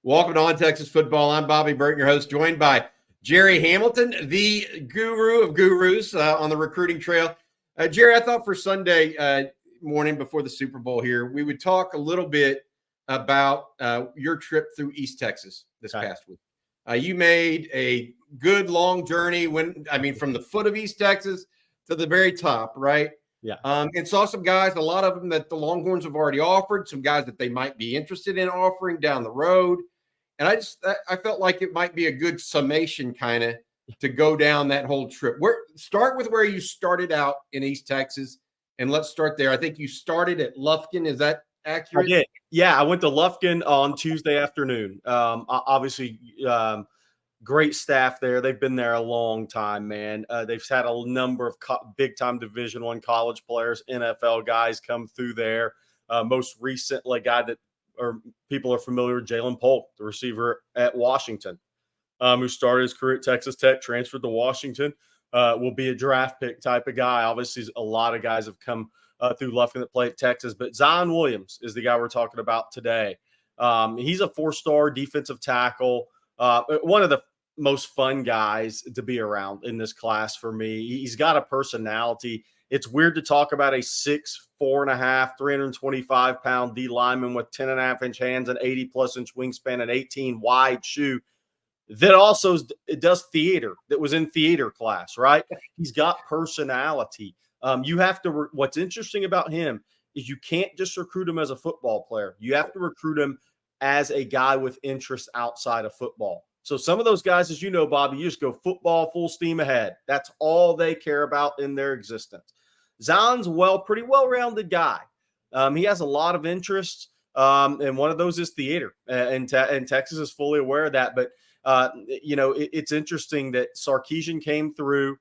Welcome to On Texas Football. I'm Bobby Burton, your host, joined by Gerry Hamilton, the guru of gurus on the recruiting trail. Gerry, I thought for Sunday morning before the Super Bowl here, we would talk a little bit about your trip through East Texas this past week. You made a good long journey from the foot of East Texas to the very top, right? Yeah. And saw some guys, a lot of them that the Longhorns have already offered, some guys that they might be interested in offering down the road. And I felt like it might be a good summation kind of to go down that whole trip. Start with where you started out in East Texas, and let's start there. I think you started at Lufkin. Is that accurate? I did. Yeah, I went to Lufkin on Tuesday afternoon. Obviously, great staff there. They've been there a long time, man. They've had a number of big-time Division I college players, NFL guys come through there. Most recently, a guy that people are familiar with, Jalen Polk, the receiver at Washington, who started his career at Texas Tech, transferred to Washington, will be a draft pick type of guy. Obviously, a lot of guys have come through Lufkin that play at Texas, but Zion Williams is the guy we're talking about today. He's a 4-star defensive tackle. One of the most fun guys to be around in this class for me. He's got a personality. It's weird to talk about a 6'4.5", 325-pound D lineman with 10.5-inch hands and 80-plus inch wingspan and 18 wide shoe that also does theater, that was in theater class, right? He's got personality. You have to what's interesting about him is you can't just recruit him as a football player. You have to recruit him as a guy with interests outside of football. So some of those guys, as you know, Bobby, you just go football full steam ahead. That's all they care about in their existence. Zion's pretty well-rounded guy. He has a lot of interests, and one of those is theater, and Texas is fully aware of that. But it's interesting that Sarkisian came through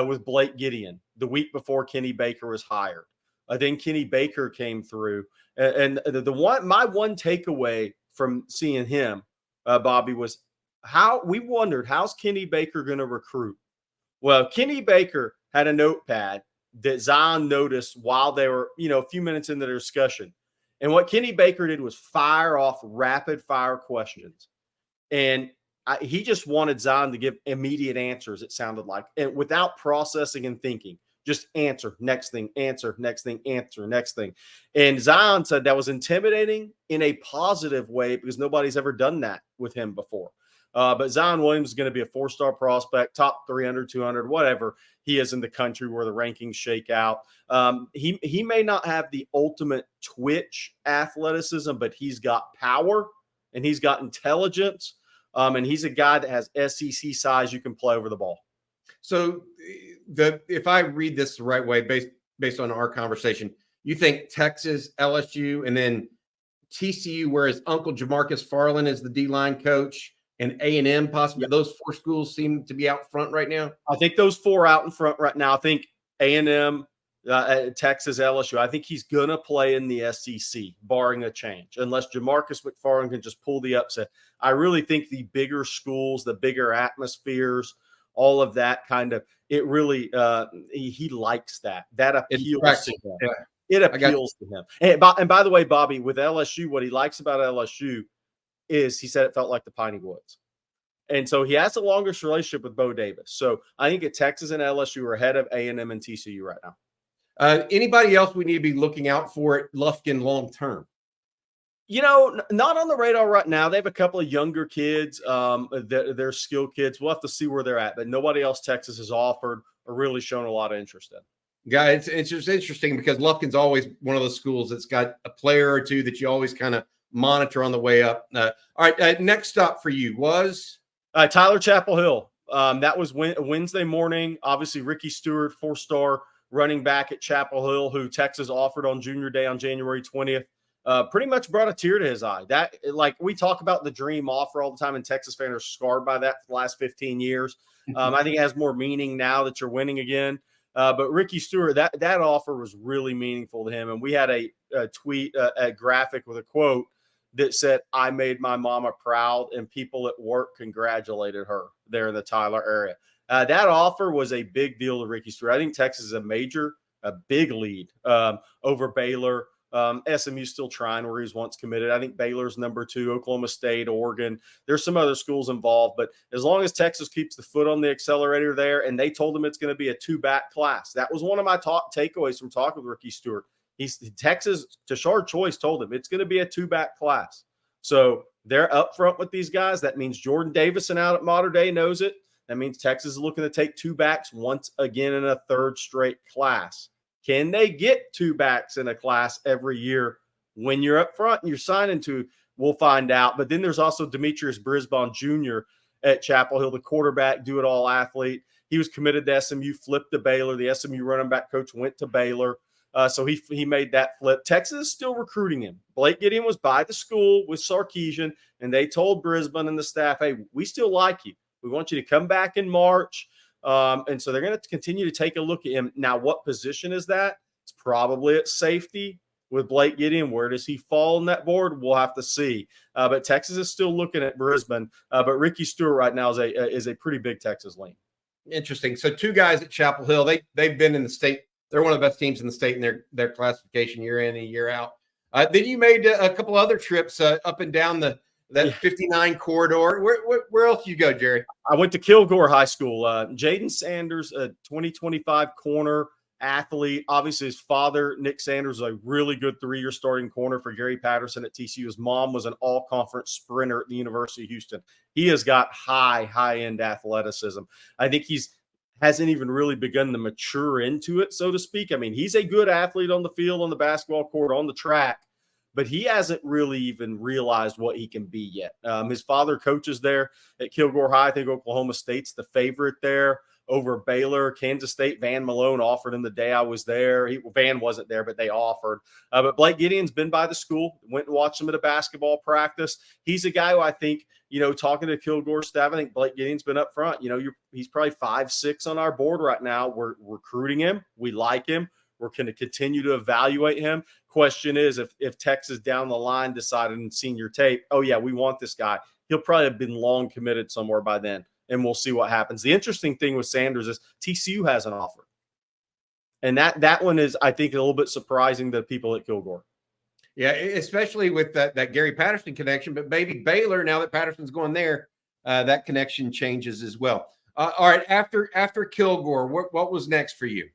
with Blake Gideon the week before Kenny Baker was hired. Then Kenny Baker came through, and my one takeaway from seeing him, Bobby, was how's Kenny Baker going to recruit? Well, Kenny Baker had a notepad that Zion noticed while they were, a few minutes into their discussion. And what Kenny Baker did was fire off rapid fire questions. And he just wanted Zion to give immediate answers, it sounded like, and without processing and thinking. Just answer, next thing, answer, next thing, answer, next thing. And Zion said that was intimidating in a positive way because nobody's ever done that with him before. But Zion Williams is going to be a 4-star prospect, top 300, 200, whatever he is in the country where the rankings shake out. He may not have the ultimate twitch athleticism, but he's got power and he's got intelligence. And he's a guy that has SEC size you can play over the ball. So if I read this the right way, based on our conversation, you think Texas, LSU, and then TCU, whereas Uncle Jamarcus Farland is the D-line coach, and A&M possibly, those 4 schools seem to be out front right now? I think those 4 out in front right now. I think A&M, Texas, LSU. I think he's going to play in the SEC, barring a change, unless Jamarcus McFarland can just pull the upset. I really think the bigger schools, the bigger atmospheres, all of that kind of, it really, he likes that. That appeals to him. Yeah. It appeals to him. And by the way, Bobby, with LSU, what he likes about LSU is he said it felt like the Piney Woods. And so he has the longest relationship with Bo Davis. So I think at Texas and LSU are ahead of A&M and TCU right now. Anybody else we need to be looking out for at Lufkin long term? Not on the radar right now. They have a couple of younger kids. They're skilled kids. We'll have to see where they're at. But nobody else Texas has offered or really shown a lot of interest in. Yeah, it's just interesting because Lufkin's always one of those schools that's got a player or two that you always kind of monitor on the way up. All right, next stop for you was? Tyler Chapel Hill. That was Wednesday morning. Obviously, Ricky Stewart, 4-star running back at Chapel Hill, who Texas offered on Junior Day on January 20th. Pretty much brought a tear to his eye. That, like, we talk about the dream offer all the time, and Texas fans are scarred by that for the last 15 years. I think it has more meaning now that you're winning again. But Ricky Stewart, that offer was really meaningful to him. And we had a tweet, a graphic with a quote that said, "I made my mama proud," and people at work congratulated her there in the Tyler area. That offer was a big deal to Ricky Stewart. I think Texas is a big lead over Baylor, SMU's still trying where he was once committed. I think Baylor's number 2, Oklahoma State, Oregon. There's some other schools involved, but as long as Texas keeps the foot on the accelerator there, and they told him it's going to be a 2-back class. That was one of my takeaways from talking with Ricky Stewart. Texas, Tashard Choice told him it's going to be a 2-back class. So they're up front with these guys. That means Jordan Davison out at Mater Dei knows it. That means Texas is looking to take 2 backs once again in a 3rd straight class. Can they get 2 backs in a class every year when you're up front and you're signing to? We'll find out. But then there's also Demetrius Brisbane Jr. at Chapel Hill, the quarterback, do-it-all athlete. He was committed to SMU, flipped to Baylor. The SMU running back coach went to Baylor. So he made that flip. Texas is still recruiting him. Blake Gideon was by the school with Sarkisian, and they told Brisbane and the staff, hey, we still like you. We want you to come back in March. And so they're going to continue to take a look at him. Now, what position is that? It's probably at safety with Blake Gideon. Where does he fall on that board? We'll have to see. But Texas is still looking at Brisbane. But Ricky Stewart right now is a pretty big Texas lean. Interesting. So 2 guys at Chapel Hill. They've been in the state. They're one of the best teams in the state in their classification year in and year out. Then you made a couple other trips up and down that 59 corridor. Where else did you go, Jerry? I went to Kilgore High School. Jaden Sanders, a 2025 corner athlete. Obviously, his father, Nick Sanders, is a really good 3-year starting corner for Gary Patterson at TCU. His mom was an all-conference sprinter at the University of Houston. He has got high-end athleticism. I think hasn't even really begun to mature into it, so to speak. I mean, he's a good athlete on the field, on the basketball court, on the track, but he hasn't really even realized what he can be yet. His father coaches there at Kilgore High. I think Oklahoma State's the favorite there over Baylor. Kansas State, Van Malone offered him the day I was there. Van wasn't there, but they offered. But Blake Gideon's been by the school, went and watched him at a basketball practice. He's a guy who I think, talking to Kilgore staff, I think Blake Gideon's been up front. He's probably 5'6" on our board right now. We're recruiting him. We like him. We're going to continue to evaluate him. Question is, if Texas down the line decided in senior tape, oh, yeah, we want this guy, he'll probably have been long committed somewhere by then, and we'll see what happens. The interesting thing with Sanders is TCU has an offer. And that one is, I think, a little bit surprising to people at Kilgore. Yeah, especially with that Gary Patterson connection. But maybe Baylor, now that Patterson's going there, that connection changes as well. All right, after Kilgore, what was next for you?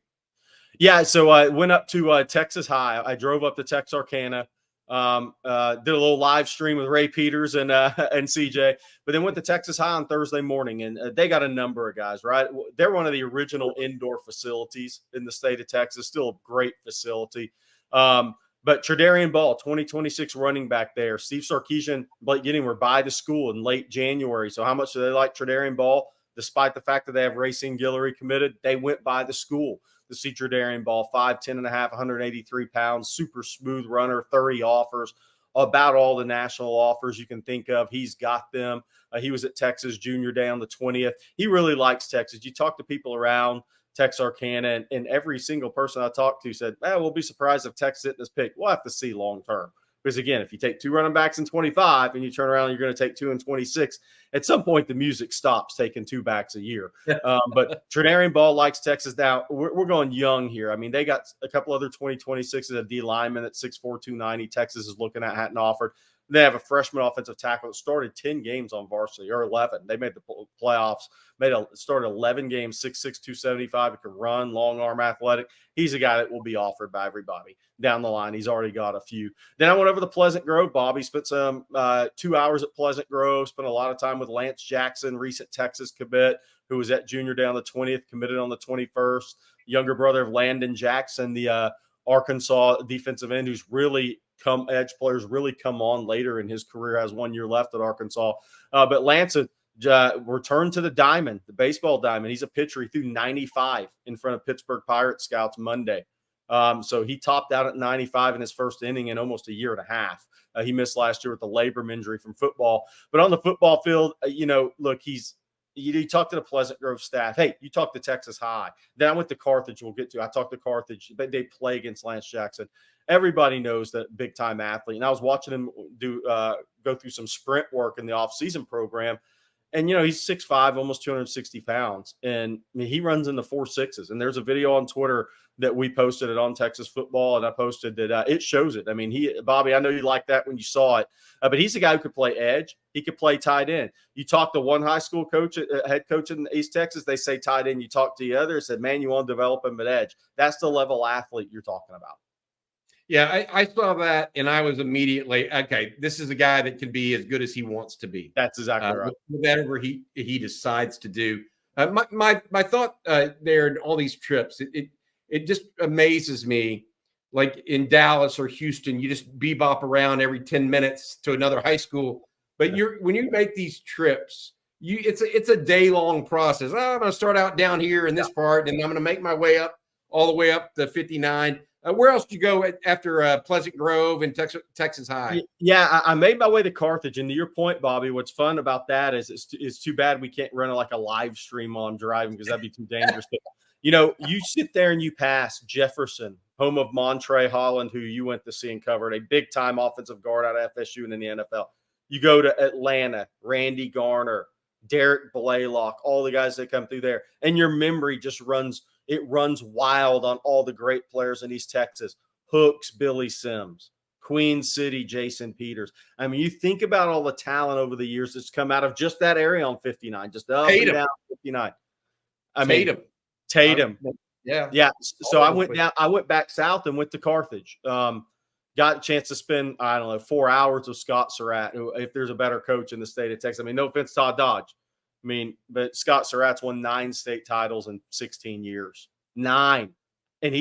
Yeah, so I went up to Texas High. I drove up to Texarkana, did a little live stream with Ray Peters and CJ, but then went to Texas High on Thursday morning, and they got a number of guys, right? They're one of the original indoor facilities in the state of Texas, still a great facility. But Tredarian Ball, 2026 running back there. Steve Sarkisian, Blake Gideon were by the school in late January. So how much do they like Tredarian Ball? Despite the fact that they have Racine Guillory committed, they went by the school to see Tredarian Ball, 5'10 and a half, 183 pounds, super smooth runner, 30 offers, about all the national offers you can think of. He's got them. He was at Texas Junior Day on the 20th. He really likes Texas. You talk to people around Texarkana, and every single person I talked to said, we'll be surprised if Texas hit this pick. We'll have to see long term. Because, again, if you take 2 running backs in 25 and you turn around and you're going to take 2 in 26, at some point the music stops taking 2 backs a year. But Tredarian Ball likes Texas. Now, we're going young here. I mean, they got a couple other 2026s, a D lineman at 6'4", 290. Texas is looking at, hadn't offered. They have a freshman offensive tackle that started 10 games on varsity, or 11. They made the playoffs, started 11 games, 6'6", 275. He can run, long arm, athletic. He's a guy that will be offered by everybody down the line. He's already got a few. Then I went over to Pleasant Grove. Bobby spent some 2 hours at Pleasant Grove, spent a lot of time with Lance Jackson, recent Texas commit, who was at Junior Day on the 20th, committed on the 21st. Younger brother of Landon Jackson, the Arkansas defensive end, who's really edge players really come on later in his career, has 1 year left at Arkansas. But Lance returned to the diamond, the baseball diamond. He's a pitcher. He threw 95 in front of Pittsburgh Pirates scouts Monday. So he topped out at 95 in his first inning in almost a year and a half. He missed last year with a labrum injury from football. But on the football field, look, you talk to the Pleasant Grove staff. Hey, you talk to Texas High. Then I went to Carthage. We'll get to. I talked to Carthage. They play against Lance Jackson. Everybody knows that big-time athlete. And I was watching him go through some sprint work in the off-season program. And, he's 6'5", almost 260 pounds. And I mean, he runs in the 4.6s. And there's a video on Twitter that we posted it on Texas Football. And I posted that it shows it. I mean, Bobby, I know you liked that when you saw it. But he's a guy who could play edge. He could play tight end. You talk to one high school coach, head coach in East Texas, they say tight end. You talk to the other, said, man, you want to develop him at edge. That's the level athlete you're talking about. Yeah, I saw that, and I was immediately, okay, this is a guy that can be as good as he wants to be. That's exactly right. Whatever he decides to do. My thought there in all these trips, it just amazes me. Like in Dallas or Houston, you just bebop around every 10 minutes to another high school. But when you make these trips, it's a day-long process. Oh, I'm going to start out down here in this part, and I'm going to make my way up all the way up to 59. Where else did you go after Pleasant Grove and Texas High? Yeah, I made my way to Carthage. And to your point, Bobby, what's fun about that is it's too bad we can't run like a live stream while I'm driving because that'd be too dangerous. But, you sit there and you pass Jefferson, home of Montre Holland, who you went to see and covered, a big-time offensive guard out of FSU and in the NFL. You go to Atlanta, Randy Garner, Derek Blaylock, all the guys that come through there. And your memory just runs wild on all the great players in East Texas. Hooks, Billy Sims, Queen City, Jason Peters. I mean, you think about all the talent over the years that's come out of just that area on 59, just up and down 59. Tatum. Yeah. So I went back south and went to Carthage. Got a chance to spend, 4 hours with Scott Surratt, who, if there's a better coach in the state of Texas. I mean, no offense, Todd Dodge. But Scott Surratt's won 9 state titles in 16 years. 9. And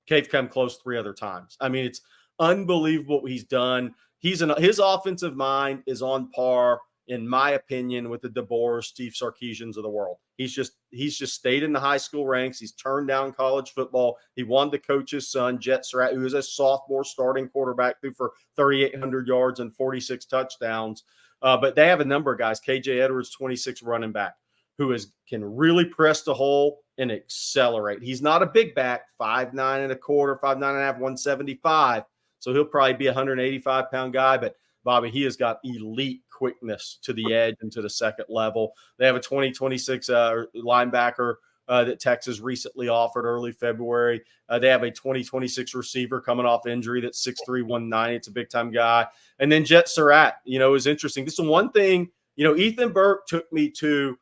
they've come close 3 other times. I mean, it's unbelievable what he's done. His offensive mind is on par, in my opinion, with the DeBoers, Steve Sarkisians of the world. He's just stayed in the high school ranks. He's turned down college football. He wanted to coach his son, Jet Surratt, who is a sophomore starting quarterback, threw for 3,800 yards and 46 touchdowns. But they have a number of guys. KJ Edwards, 26 running back, who can really press the hole and accelerate. He's not a big back, 5'9 and a quarter, 5'9 and a half, 175. So he'll probably be a 185-pound guy. But, Bobby, he has got elite quickness to the edge and to the second level. They have a 2026 linebacker that Texas recently offered early February. They have a 2026 receiver coming off injury that's 6'3", 190. It's a big-time guy. And then Jet Surratt, is interesting. This is one thing, Ethan Burke took me to,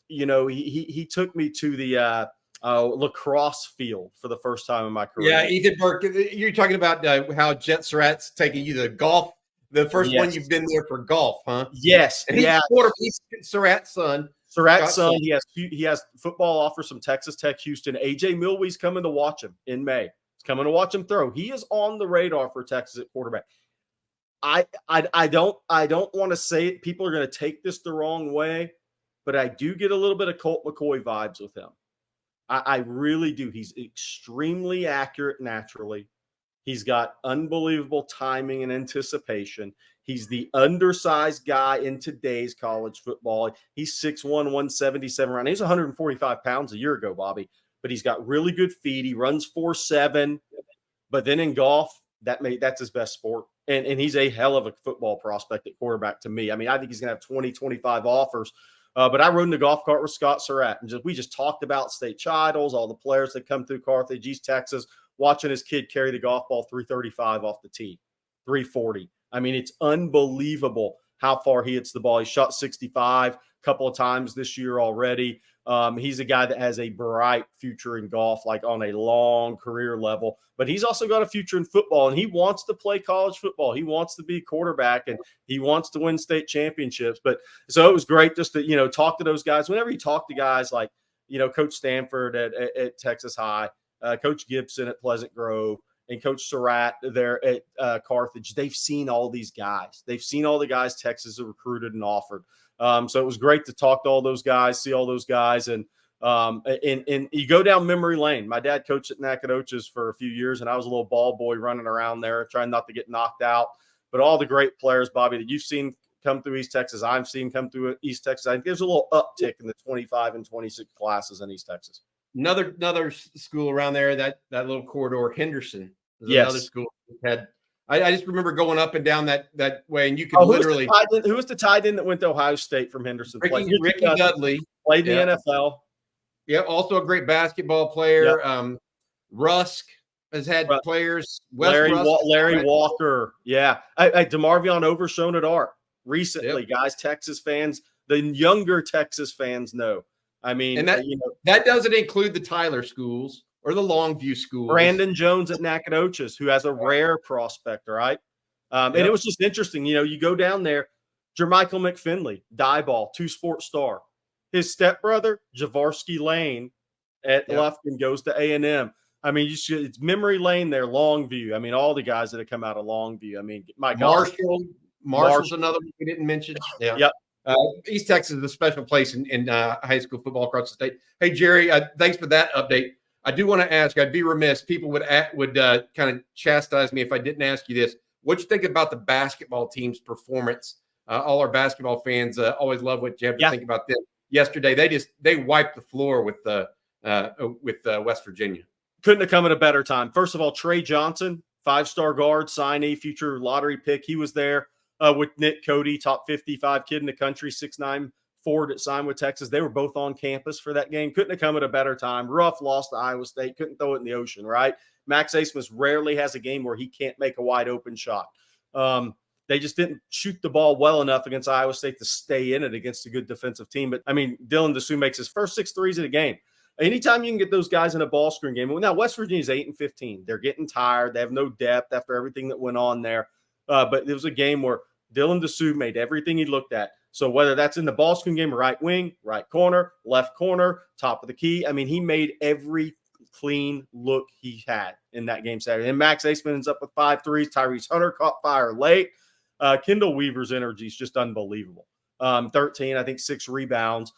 he took me to the lacrosse field for the first time in my career. Yeah, Ethan Burke, you're talking about how Jet Surratt's taking you to golf. The first one you've been there for golf, huh? Yes. And he's Surratt's son. He has football offers from Texas Tech, Houston. AJ Milway's coming to watch him in May. He's coming to watch him throw. He is on the radar for Texas at quarterback. I don't want to say it. People are going to take this the wrong way, but I do get a little bit of Colt McCoy vibes with him. I really do. He's extremely accurate naturally. He's got unbelievable timing and anticipation. He's the undersized guy in today's college football. He's 6'1", 177 around. He's 145 pounds a year ago, Bobby, but he's got really good feet. He runs 4.7, but then in golf, that's his best sport. And he's a hell of a football prospect at quarterback to me. I mean, I think he's going to have 20, 25 offers. But I rode in the golf cart with Scott Surratt, and we just talked about state titles, all the players that come through Carthage, East Texas, watching his kid carry the golf ball 335 off the tee, 340. I mean, it's unbelievable how far he hits the ball. He shot 65 a couple of times this year already. He's a guy that has a bright future in golf, like on a long career level. But he's also got a future in football, and he wants to play college football. He wants to be a quarterback, and he wants to win state championships. But so it was great just to, talk to those guys. Whenever you talk to guys like, Coach Stanford at Texas High, Coach Gibson at Pleasant Grove, and Coach Surratt there at Carthage, they've seen all these guys. They've seen all the guys Texas has recruited and offered. So it was great to talk to all those guys, see all those guys. And you go down memory lane. My dad coached at Nacogdoches for a few years, and I was a little ball boy running around there trying not to get knocked out. But all the great players, Bobby, that you've seen come through East Texas, I've seen come through East Texas. I think there's a little uptick in the 25 and 26 classes in East Texas. Another school around there, that little corridor, Henderson. Yes. Another school that had, I just remember going up and down that way, and you could Oh, literally. Who was the tight end that went to Ohio State from Henderson? Ricky Dudley played in the NFL. Yeah, also a great basketball player. Yep. Rusk has had players. Larry Walker. Yeah. DeMarvion Overshown at Art recently, guys. Texas fans, the younger Texas fans know. I mean, and that doesn't include the Tyler schools or the Longview schools. Brandon Jones at Nacogdoches, who has a rare prospect, right? And it was just interesting. You go down there, Jermichael McFinley, Dieball, two-sport star. His stepbrother, Javarsky Lane at Lufkin, goes to A&M. I mean, it's memory lane there, Longview. I mean, all the guys that have come out of Longview. I mean, my God. Marshall's another one we didn't mention. Yeah. Yep. East Texas is a special place in high school football across the state. Hey, Jerry, thanks for that update. I do want to ask, I'd be remiss, people would kind of chastise me if I didn't ask you this. What'd you think about the basketball team's performance? All our basketball fans always love what you have to think about them. Yesterday, they wiped the floor with West Virginia. Couldn't have come at a better time. First of all, Trey Johnson, 5-star guard, signee, future lottery pick. He was there with Nick Cody, top 55 kid in the country, 6'9" forward that signed with Texas. They were both on campus for that game. Couldn't have come at a better time. Ruff lost to Iowa State. Couldn't throw it in the ocean, right? Max Asmus rarely has a game where he can't make a wide open shot. They just didn't shoot the ball well enough against Iowa State to stay in it against a good defensive team. But, I mean, Dylan Dessou makes his first 6 threes in a game. Anytime you can get those guys in a ball screen game. Now, West Virginia's 8-15. They're getting tired. They have no depth after everything that went on there. But it was a game where Dylan Dessou made everything he looked at. So whether that's in the ball screen game, right wing, right corner, left corner, top of the key, I mean, he made every clean look he had in that game Saturday. And Max Asman ends up with 5 threes. Tyrese Hunter caught fire late. Kendall Weaver's energy is just unbelievable. 13, I think 6 rebounds.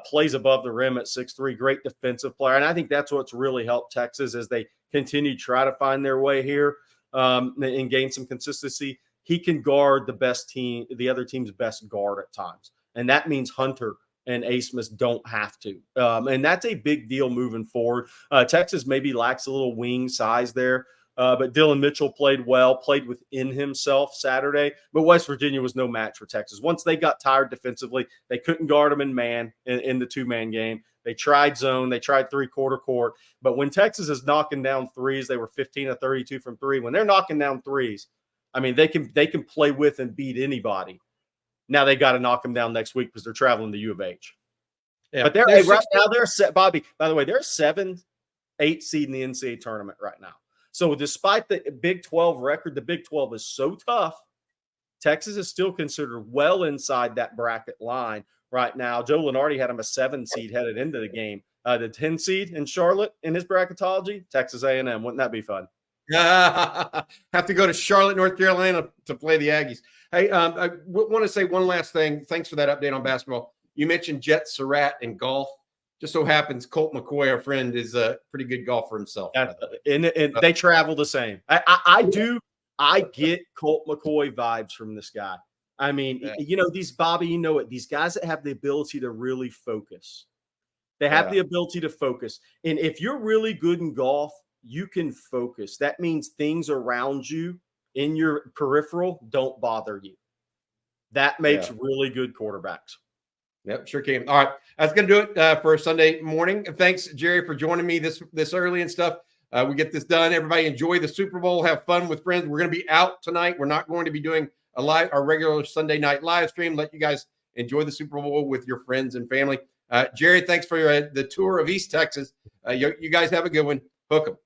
Plays above the rim at 6'3", great defensive player. And I think that's what's really helped Texas as they continue to try to find their way here and gain some consistency. He can guard the other team's best guard at times. And that means Hunter and Asmus don't have to. And that's a big deal moving forward. Texas maybe lacks a little wing size there. But Dylan Mitchell played well, played within himself Saturday. But West Virginia was no match for Texas. Once they got tired defensively, they couldn't guard them in man in the 2-man game. They tried zone. They tried 3-quarter court. But when Texas is knocking down threes, they were 15 of 32 from 3. When they're knocking down threes, I mean, they can play with and beat anybody. Now they got to knock them down next week because they're traveling to U of H. Yeah, but right now they're set. Bobby, by the way, they're 7-8 seed in the NCAA tournament right now. So despite the Big 12 record, the Big 12 is so tough. Texas is still considered well inside that bracket line right now. Joe Lenardi had him a 7 seed headed into the game. The 10 seed in Charlotte in his bracketology, Texas A&M. Wouldn't that be fun? Have to go to Charlotte, North Carolina to play the Aggies. Hey, I want to say one last thing. Thanks for that update on basketball. You mentioned Jet Surratt and golf. Just so happens Colt McCoy, our friend, is a pretty good golfer himself. And they travel the same. I get Colt McCoy vibes from this guy. I mean, these Bobby, these guys that have the ability to really focus. They have the ability to focus. And if you're really good in golf, you can focus. That means things around you in your peripheral don't bother you. That makes really good quarterbacks. Yep, sure can. All right, that's going to do it for a Sunday morning. Thanks, Jerry, for joining me this early and stuff. We get this done. Everybody enjoy the Super Bowl. Have fun with friends. We're going to be out tonight. We're not going to be doing our regular Sunday night live stream. Let you guys enjoy the Super Bowl with your friends and family. Jerry, thanks for the tour of East Texas. You guys have a good one. Hook 'em.